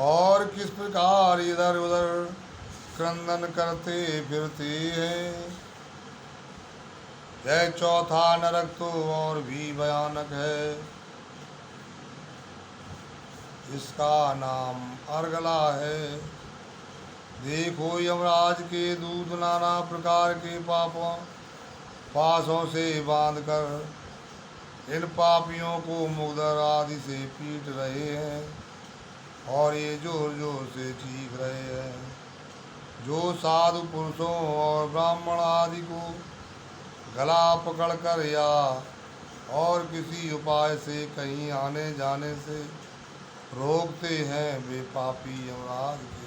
और किस प्रकार इधर उधर क्रंदन करते फिरते हैं। यह चौथा नरक तो और भी भयानक है। इसका नाम अर्गला है। देखो यमराज के दूत नाना प्रकार के पापों पासों से बांधकर इन पापियों को मुग्धर आदि से पीट रहे हैं और ये जोर जोर से चीख रहे हैं। जो साधु पुरुषों और ब्राह्मण आदि को गला पकड़कर या और किसी उपाय से कहीं आने जाने से रोकते हैं, वे पापी यमराज के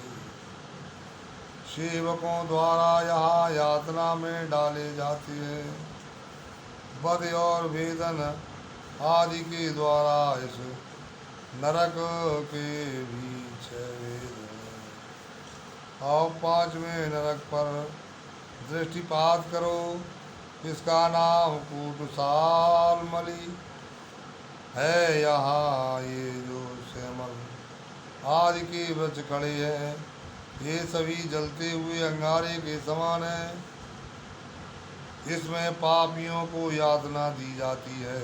सेवकों द्वारा यहाँ यातना में डाले जाते हैं। वध और वेदन आदि के द्वारा इस नरक के भी 6 वेद हैं। और 5वें नरक पर दृष्टिपात करो। इसका नाम कूटसालमली है। यहाँ ये जो श्यामल आदि के वृक्ष खड़े हैं, ये सभी जलते हुए अंगारे के समान हैं। इसमें पापियों को यातना दी जाती है।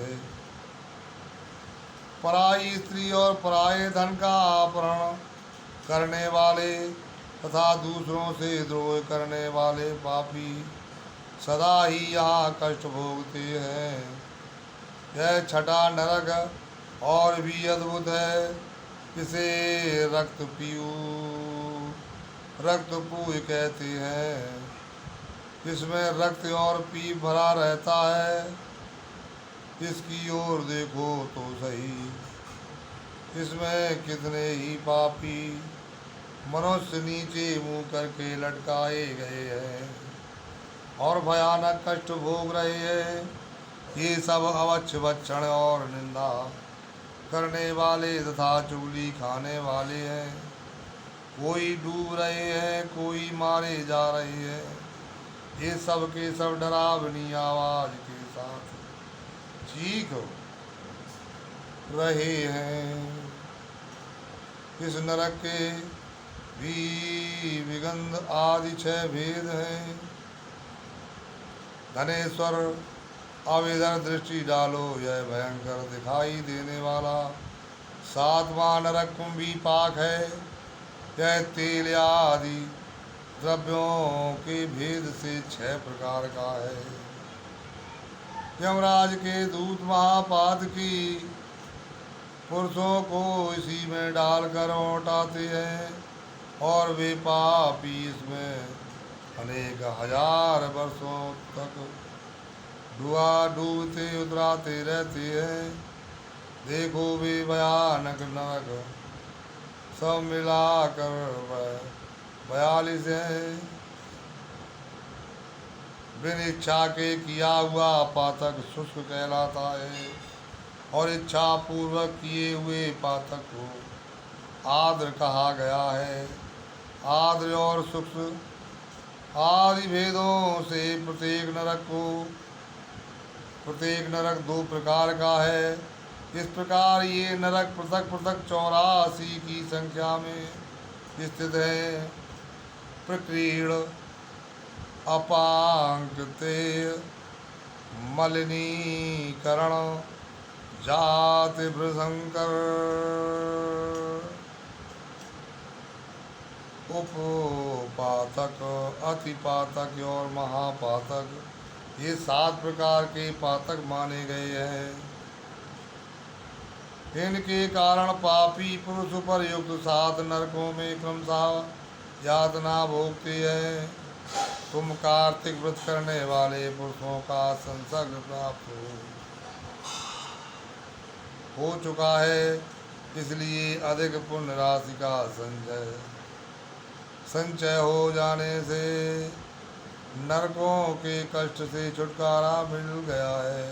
पराई स्त्री और पराये धन का अपहरण करने वाले तथा दूसरों से द्रोह करने वाले पापी सदा ही यहाँ कष्ट भोगते हैं। यह 6ठा नरक और भी अद्भुत है। इसे रक्तपूय कहते हैं। इसमें रक्त और पी भरा रहता है। इसकी ओर देखो तो सही। इसमें कितने ही पापी मनुष्य नीचे मुंह करके लटकाए गए हैं और भयानक कष्ट भोग रहे हैं। ये सब अवच्छ भक्षण और निंदा करने वाले तथा चुगली खाने वाले हैं। कोई डूब रहे हैं, कोई मारे जा रहे हैं। ये सब के सब डरावनी आवाज के साथ चीख रहे हैं। इस नरक के भी विगंध आदि 6 भेद हैं। धनेश्वर, अब इधर दृष्टि डालो। यह भयंकर दिखाई देने वाला 7वां नरक कुंभी पाक है। यह तेल आदि द्रव्यों के भेद से 6 प्रकार का है। यमराज के दूत महापातकी पुरुषों को इसी में डालकर लौटाते हैं और वे पापी इसमें अनेक हजार वर्षों तक डूबते उतराते रहते हैं। देखो वे भयानक नरक सब मिलाकर 42 है। बिन इच्छा के किया हुआ पातक शुष्क कहलाता है और इच्छा पूर्वक किए हुए पातक को आद्र कहा गया है। आद्र और शुष्क आदि भेदों से प्रत्येक नरक 2 प्रकार का है। इस प्रकार ये नरक पृथक पृथक 84 की संख्या में स्थित है। प्रकीर्ण, अपांक्तेय, मलिनीकरण, जाति भृशंकर, उपपातक, अतिपातक और महापातक, ये 7 प्रकार के पातक माने गए हैं। इनके कारण पापी पुरुष पर युक्त 7 नरकों में क्रमशः यातना भोगते हैं। तुम कार्तिक व्रत करने वाले पुरुषों का संसर्ग प्राप्त हो चुका है, इसलिए अधिक पुण्य राशि का संचय हो जाने से नरकों के कष्ट से छुटकारा मिल गया है।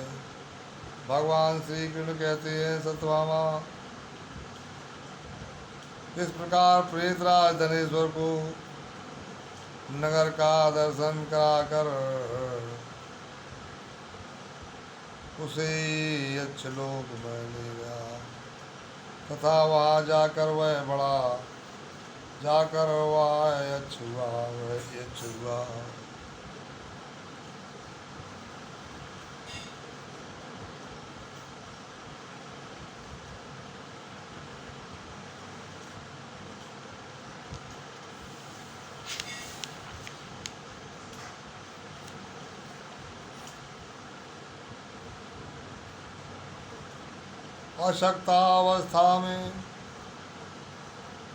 भगवान श्री कृष्ण कहते हैं, सत्यभामा, इस प्रकार प्रेतराज धनेश्वर को नगर का दर्शन कराकर उसे यक्षलोक में ले गया तथा वहाँ जाकर वह बड़ा जाकर वाय अछुआ वह अछुआ। अशक्तावस्था में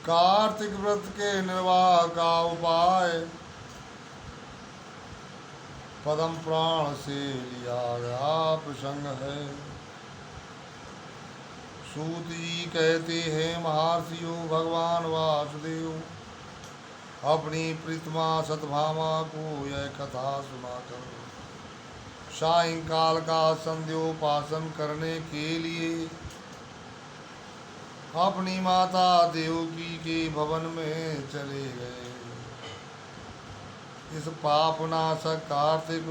कार्तिक व्रत के निर्वाह का उपाय पदम प्राण से लिया गया प्रसंग है। सूत जी कहते हैं, महर्षियों, भगवान वासुदेव अपनी प्रीतमा सतभामा को यह कथा सुनाकर सायंकाल का संध्योपासन करने के लिए अपनी माता देवकी के भवन में चले गए। इस पापनाशक कार्तिक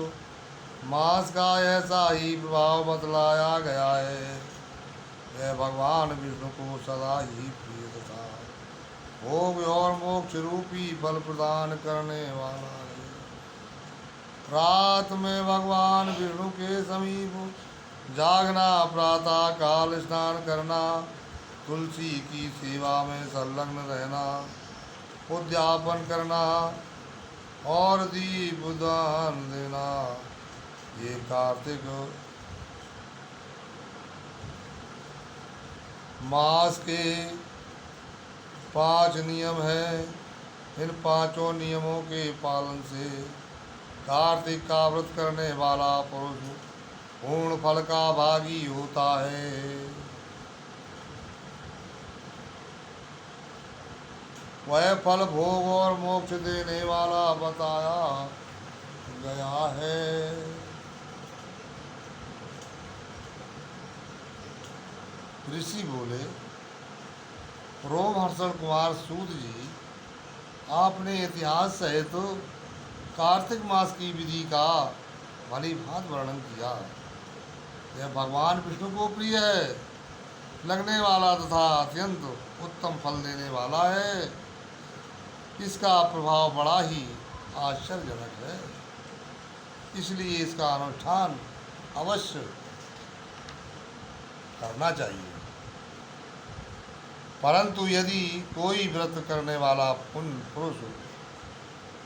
मास का ऐसा ही प्रभाव बतलाया गया है। यह भगवान विष्णु को सदा ही प्रिय था, भोग और मोक्ष रूपी फल प्रदान करने वाला है। रात में भगवान विष्णु के समीप जागना, प्रातः काल स्नान करना, तुलसी की सेवा में संलग्न रहना, उद्यापन करना और दीप दान देना, ये कार्तिक मास के 5 नियम हैं। इन 5 नियमों के पालन से कार्तिक का व्रत करने वाला पुरुष पूर्ण फल का भागी होता है। वह फल भोग और मोक्ष देने वाला बताया गया है। ऋषि बोले, रोमहर्षण कुमार सूत जी, आपने इतिहास सहित तो कार्तिक मास की विधि का भली भांति वर्णन किया। यह भगवान विष्णु को प्रिय है, लगने वाला तथा अत्यंत उत्तम फल देने वाला है। इसका प्रभाव बड़ा ही आश्चर्यजनक है, इसलिए इसका अनुष्ठान अवश्य करना चाहिए। परंतु यदि कोई व्रत करने वाला पुरुष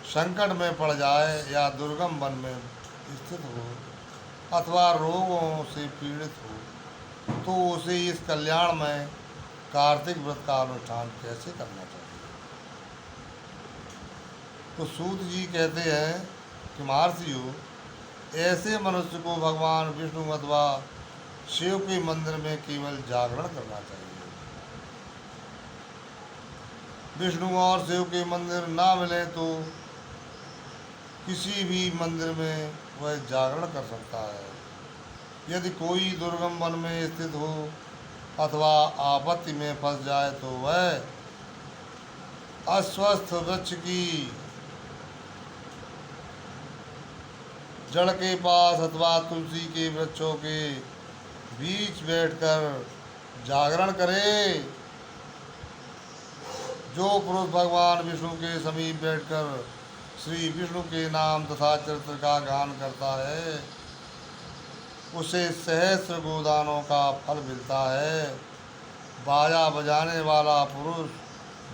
संकट में पड़ जाए या दुर्गम वन में स्थित हो अथवा रोगों से पीड़ित हो, तो उसे इस कल्याण में कार्तिक व्रत का अनुष्ठान कैसे करना चाहिए? तो सूत जी कहते हैं कि महर्षियों, ऐसे मनुष्य को भगवान विष्णु अथवा शिव के मंदिर में केवल जागरण करना चाहिए। विष्णु और शिव के मंदिर ना मिले तो किसी भी मंदिर में वह जागरण कर सकता है। यदि कोई दुर्गम वन में स्थित हो अथवा आपत्ति में फंस जाए तो वह अस्वस्थ वृक्ष की जड़ के पास अथवा तुलसी के वृक्षों के बीच बैठकर जागरण करे। जो पुरुष भगवान विष्णु के समीप बैठकर श्री विष्णु के नाम तथा चरित्र का गान करता है, उसे सहस्र गोदानों का फल मिलता है। बाजा बजाने वाला पुरुष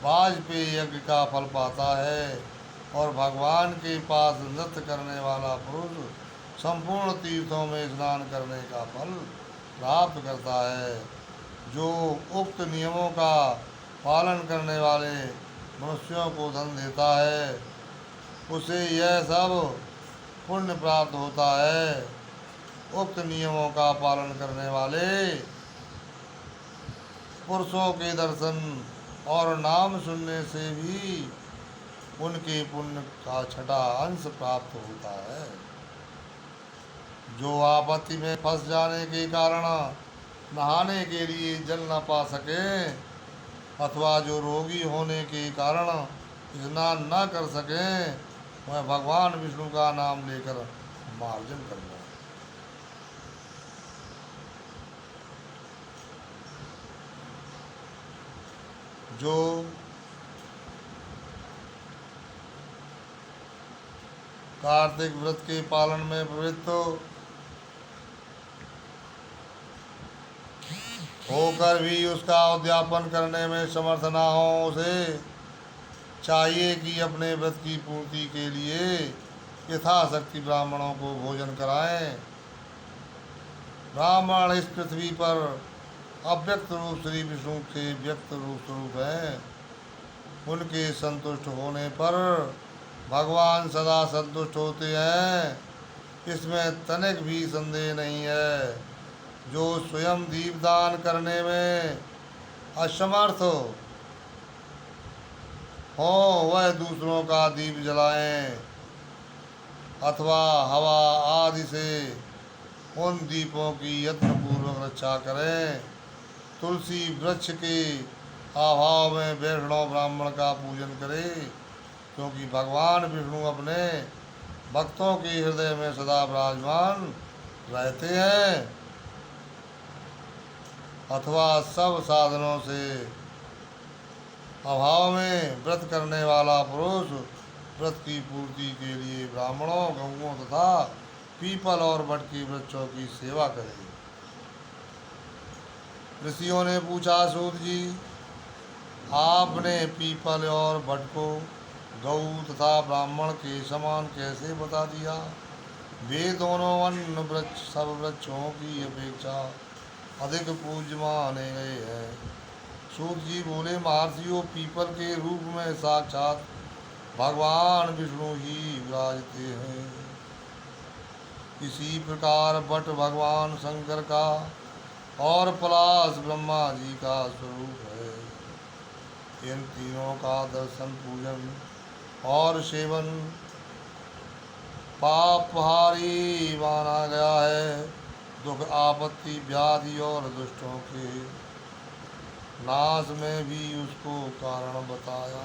वाजपेयी यज्ञ का फल पाता है और भगवान के पास नृत्य करने वाला पुरुष संपूर्ण तीर्थों में स्नान करने का फल प्राप्त करता है। जो उक्त नियमों का पालन करने वाले मनुष्यों को धन देता है, उसे यह सब पुण्य प्राप्त होता है। उक्त नियमों का पालन करने वाले पुरुषों के दर्शन और नाम सुनने से भी उनके पुण्य का 6वां अंश प्राप्त होता है। जो आपत्ति में फंस जाने के कारण नहाने के लिए जल न पा सके अथवा जो रोगी होने के कारण स्नान न कर सके, वह भगवान विष्णु का नाम लेकर मार्जन करना। जो कार्तिक व्रत के पालन में प्रवृत्त होकर भी उसका उद्यापन करने में समर्थ ना हो, उसे चाहिए कि अपने व्रत की पूर्ति के लिए यथाशक्ति ब्राह्मणों को भोजन कराएं। ब्राह्मण इस पृथ्वी पर अव्यक्त रूप श्री विष्णु के व्यक्त रूप स्वरूप हैं। उनके संतुष्ट होने पर भगवान सदा संतुष्ट होते हैं, इसमें तनिक भी संदेह नहीं है। जो स्वयं दीपदान करने में असमर्थ हो वह दूसरों का दीप जलाएं अथवा हवा आदि से उन दीपों की यत्नपूर्वक रक्षा करें। तुलसी वृक्ष के अभाव में वैष्णव ब्राह्मण का पूजन करे, क्योंकि भगवान विष्णु अपने भक्तों के हृदय में सदा विराजमान रहते हैं। अथवा सब साधनों से अभाव में व्रत करने वाला पुरुष व्रत की पूर्ति के लिए ब्राह्मणों, गौओं तथा पीपल और वट के वृक्षों की सेवा करे। ऋषियों ने पूछा, सूत जी, आपने पीपल और वट को गौ तथा ब्राह्मण के समान कैसे बता दिया? वे दोनों अन्य वृक्ष सब वृक्षों की अपेक्षा अधिक पूज्य माने गए हैं। सूत जी बोले, महर्षियों, पीपल के रूप में साक्षात भगवान विष्णु ही विराजते हैं। इसी प्रकार वट भगवान शंकर का और पलाश ब्रह्मा जी का स्वरूप है। इन तीनों का दर्शन, पूजन और सेवन पापहारी माना गया है। दुख, आपत्ति, व्याधि और दुष्टों के नाश में भी उसको कारण बताया